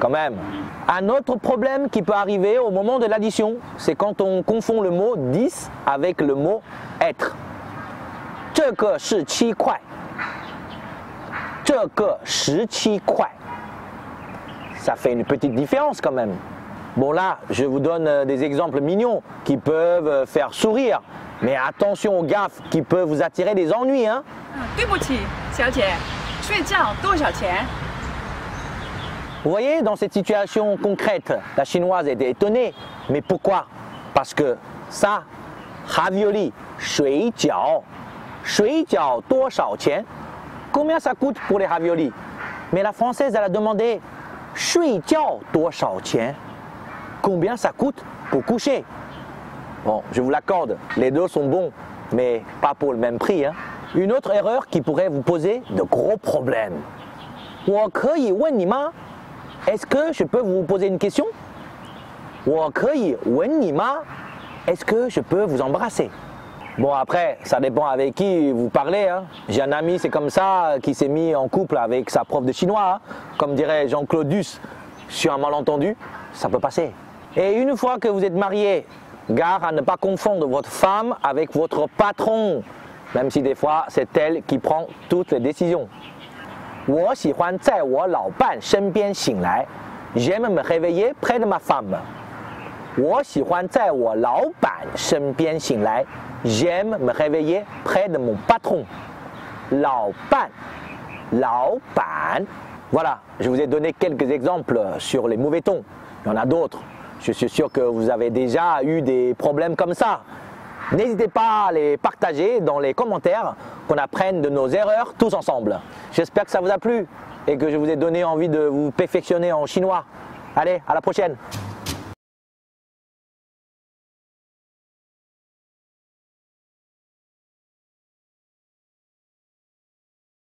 quand même. Un autre problème qui peut arriver au moment de l'addition, c'est quand on confond le mot 10 avec le mot être. 这个是7块. 这个17块. Ça fait une petite différence quand même. Bon là, je vous donne des exemples mignons qui peuvent faire sourire. Mais attention aux gaffes qui peuvent vous attirer des ennuis. Hein. 对不起，小姐，睡觉多少钱？ Vous voyez, dans cette situation concrète, la chinoise était étonnée. Mais pourquoi? Parce que ça, ravioli, 水饺. 水饺多少钱? Combien ça coûte pour les raviolis? Mais la française, elle a demandé 睡觉多少钱? Combien ça coûte pour coucher? Bon, je vous l'accorde, les deux sont bons, mais pas pour le même prix. Hein. Une autre erreur qui pourrait vous poser de gros problèmes. 我可以问你吗? Est-ce que je peux vous poser une question? 我可以吻你吗? Est-ce que je peux vous embrasser? Bon après, ça dépend avec qui vous parlez. Hein. J'ai un ami, c'est comme ça, qui s'est mis en couple avec sa prof de chinois. Hein. Comme dirait Jean-Claude Duss, sur un malentendu, ça peut passer. Et une fois que vous êtes marié, gare à ne pas confondre votre femme avec votre patron, même si des fois c'est elle qui prend toutes les décisions. 我喜欢在我老伴身边醒来 J'aime me réveiller près de ma femme. 我喜欢在我老板身边醒来 J'aime me réveiller près de mon patron. 老伴, 老板. Voilà, je vous ai donné quelques exemples sur les mauvais tons. Il y en a d'autres. Je suis sûr que vous avez déjà eu des problèmes comme ça. N'hésitez pas à les partager dans les commentaires, qu'on apprenne de nos erreurs tous ensemble. J'espère que ça vous a plu et que je vous ai donné envie de vous perfectionner en chinois. Allez, à la prochaine!